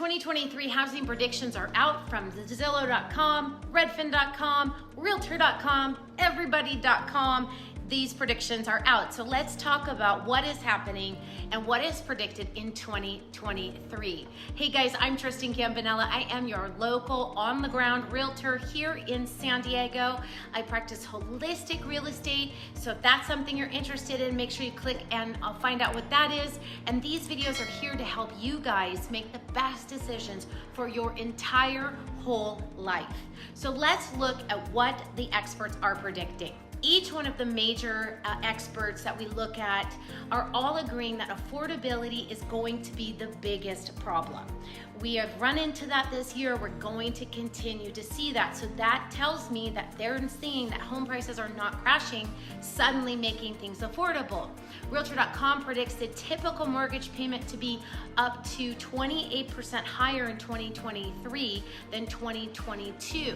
2023 housing predictions are out from Zillow.com, Redfin.com, Realtor.com, everybody.com. These predictions are out. So let's talk about what is happening and what is predicted in 2023. Hey guys, I'm Tristen Campanella. I am your local on-the-ground realtor here in San Diego. I practice holistic real estate. So if that's something you're interested in, make sure you click and I'll find out what that is. And these videos are here to help you guys make the best decisions for your entire whole life. So let's look at what the experts are predicting. Each one of the major experts that we look at are all agreeing that affordability is going to be the biggest problem. We have run into that this year. We're going to continue to see that. So that tells me that they're seeing that home prices are not crashing, suddenly making things affordable. Realtor.com predicts the typical mortgage payment to be up to 28% higher in 2023 than 2022.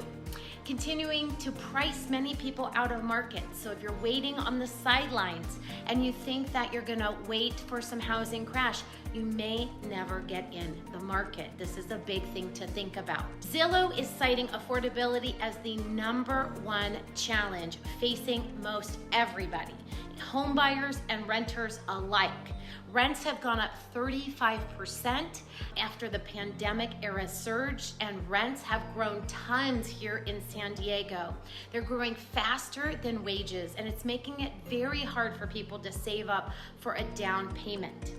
Continuing to price many people out of market. So if you're waiting on the sidelines and you think that you're gonna wait for some housing crash, you may never get in the market. This is a big thing to think about. Zillow is citing affordability as the #1 challenge facing most everybody, home buyers and renters alike. Rents have gone up 35% after the pandemic era surge, and rents have grown tons here in San Diego. They're growing faster than wages, and it's making it very hard for people to save up for a down payment.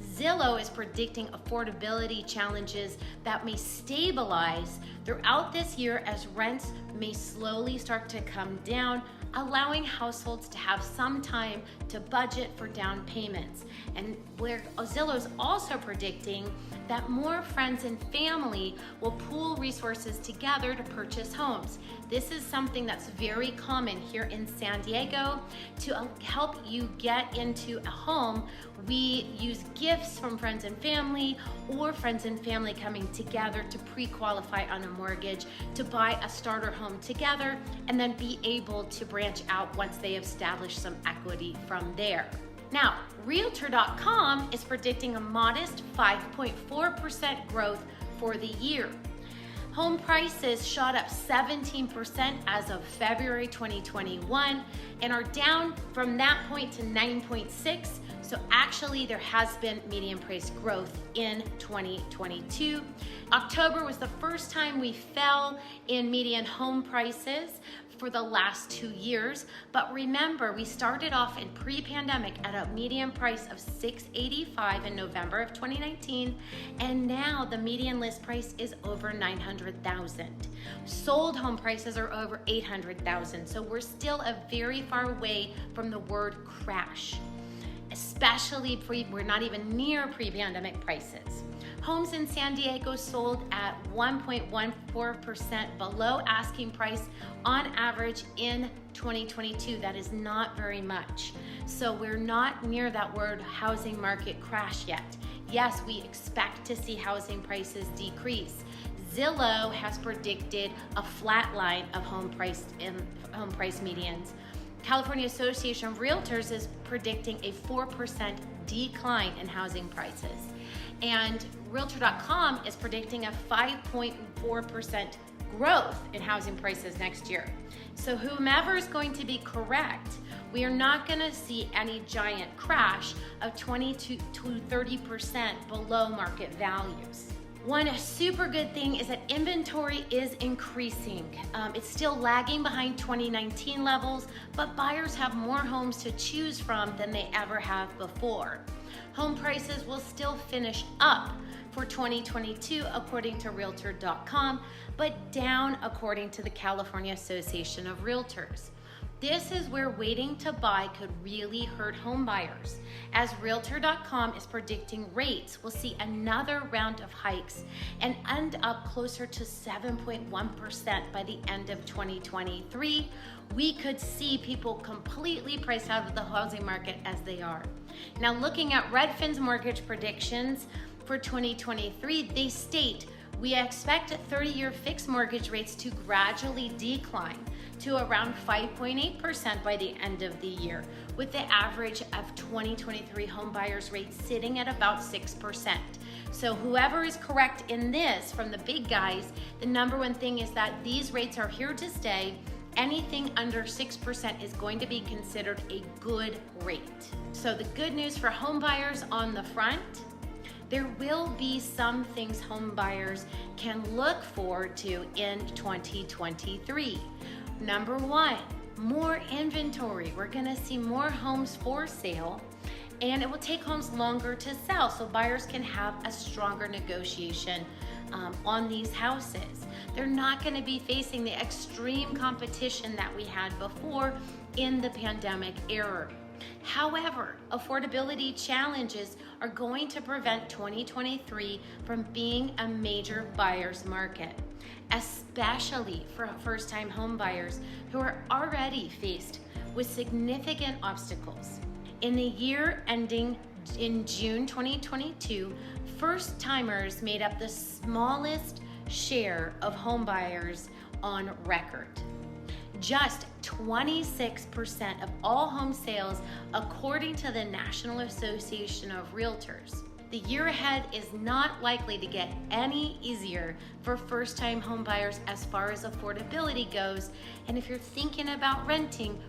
Zillow is predicting affordability challenges that may stabilize throughout this year as rents may slowly start to come down, allowing households to have some time to budget for down payments. And where Zillow is also predicting that more friends and family will pool resources together to purchase homes. This is something that's very common here in San Diego. To help you get into a home, we use gifts from friends and family, or friends and family coming together to pre-qualify on a mortgage to buy a starter home together and then be able to branch out once they establish some equity from there. Now, Realtor.com is predicting a modest 5.4% growth for the year. Home prices shot up 17% as of February 2021 and are down from that point to 9.6. So actually there has been median price growth in 2022. October was the first time we fell in median home prices for the last 2 years. But remember, we started off in pre-pandemic at a median price of $685 in November of 2019, and now the median list price is over $900,000. Sold home prices are over $800,000, so we're still a very far away from the word crash, especially we're not even near pre-pandemic prices. Homes in San Diego sold at 1.14% below asking price on average in 2022. That is not very much. So we're not near that word housing market crash yet. Yes, we expect to see housing prices decrease. Zillow has predicted a flat line of home price medians. California Association of Realtors is predicting a 4% decline in housing prices. And Realtor.com is predicting a 5.4% growth in housing prices next year. So whomever is going to be correct, we are not going to see any giant crash of 20 to 30% below market values. One super good thing is that inventory is increasing. It's still lagging behind 2019 levels, but buyers have more homes to choose from than they ever have before. Home prices will still finish up for 2022 according to Realtor.com, but down according to the California Association of Realtors. This is where waiting to buy could really hurt home buyers, as Realtor.com is predicting rates will see another round of hikes and end up closer to 7.1% by the end of 2023. We could see people completely priced out of the housing market as they are. Now, looking at Redfin's mortgage predictions for 2023, they state we expect 30-year fixed mortgage rates to gradually decline to around 5.8% by the end of the year, with the average of 2023 home buyers rate sitting at about 6%. So whoever is correct in this from the big guys, the number one thing is that these rates are here to stay. Anything under 6% is going to be considered a good rate. So the good news for home buyers on the front, there will be some things home buyers can look forward to in 2023. Number one, more inventory. We're gonna see more homes for sale, and it will take homes longer to sell, so buyers can have a stronger negotiation on these houses. They're not gonna be facing the extreme competition that we had before in the pandemic era. However, affordability challenges are going to prevent 2023 from being a major buyer's market, especially for first-time home buyers who are already faced with significant obstacles. In the year ending in June 2022, first-timers made up the smallest share of home buyers on record. Just 26% of all home sales, according to the National Association of Realtors. The year ahead is not likely to get any easier for first-time home buyers as far as affordability goes. And if you're thinking about renting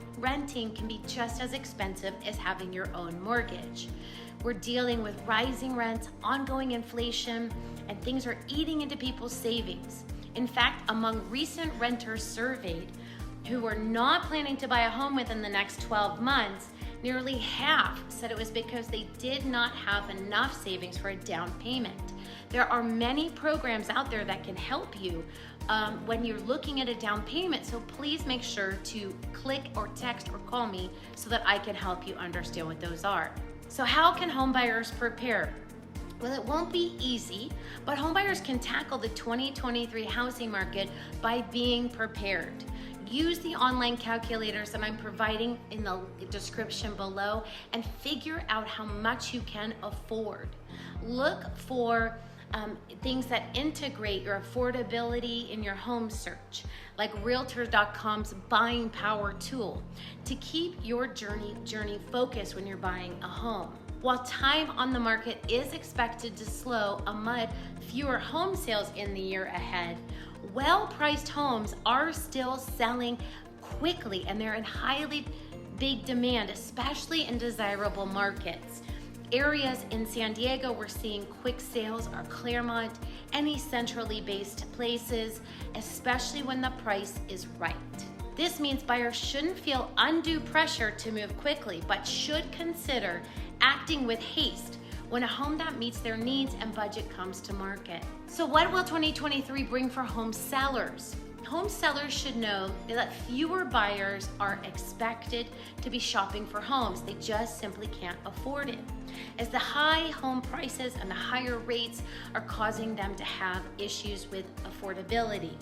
can be just as expensive as having your own mortgage. We're dealing with rising rents, ongoing inflation, and things are eating into people's savings. In fact, among recent renters surveyed who are not planning to buy a home within the next 12 months, nearly half said it was because they did not have enough savings for a down payment. There are many programs out there that can help you when you're looking at a down payment, so please make sure to click or text or call me so that I can help you understand what those are. So how can home buyers prepare? Well, it won't be easy, but homebuyers can tackle the 2023 housing market by being prepared. Use the online calculators that I'm providing in the description below and figure out how much you can afford. Look for things that integrate your affordability in your home search, like Realtor.com's buying power tool, to keep your journey focused when you're buying a home. While time on the market is expected to slow amid fewer home sales in the year ahead, well-priced homes are still selling quickly and they're in highly big demand, especially in desirable markets. Areas in San Diego we're seeing quick sales are Claremont, any centrally based places, especially when the price is right. This means buyers shouldn't feel undue pressure to move quickly, but should consider acting with haste when a home that meets their needs and budget comes to market. So what will 2023 bring for home sellers? Home sellers should know that fewer buyers are expected to be shopping for homes. They just simply can't afford it, as the high home prices and the higher rates are causing them to have issues with affordability.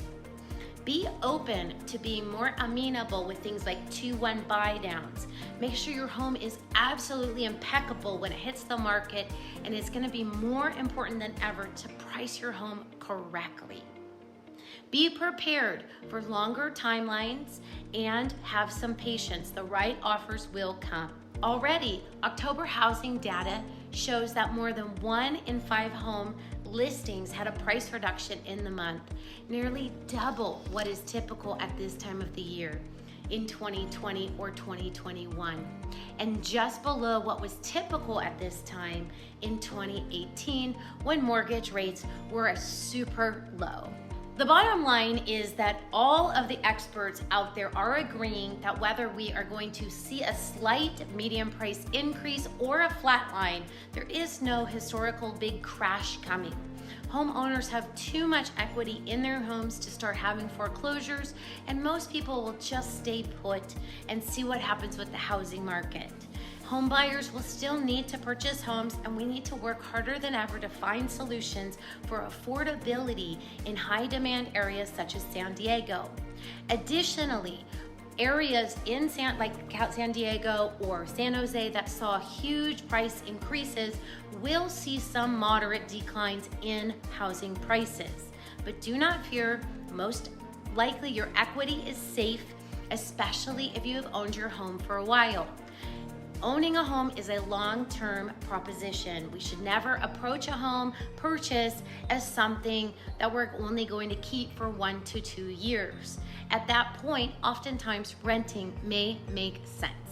Be open to being more amenable with things like 2-1 buy downs. Make sure your home is absolutely impeccable when it hits the market, and it's going to be more important than ever to price your home correctly. Be prepared for longer timelines and have some patience. The right offers will come. Already, October housing data shows that more than 1 in 5 home listings had a price reduction in the month, nearly double what is typical at this time of the year in 2020 or 2021, and just below what was typical at this time in 2018 when mortgage rates were super low. The bottom line is that all of the experts out there are agreeing that whether we are going to see a slight median price increase or a flat line, there is no historical big crash coming. Homeowners have too much equity in their homes to start having foreclosures, and most people will just stay put and see what happens with the housing market. Home buyers will still need to purchase homes, and we need to work harder than ever to find solutions for affordability in high demand areas such as San Diego. Additionally, areas in San Diego or San Jose that saw huge price increases will see some moderate declines in housing prices. But do not fear, most likely your equity is safe, especially if you have owned your home for a while. Owning a home is a long-term proposition. We should never approach a home purchase as something that we're only going to keep for 1 to 2 years. At that point, oftentimes renting may make sense.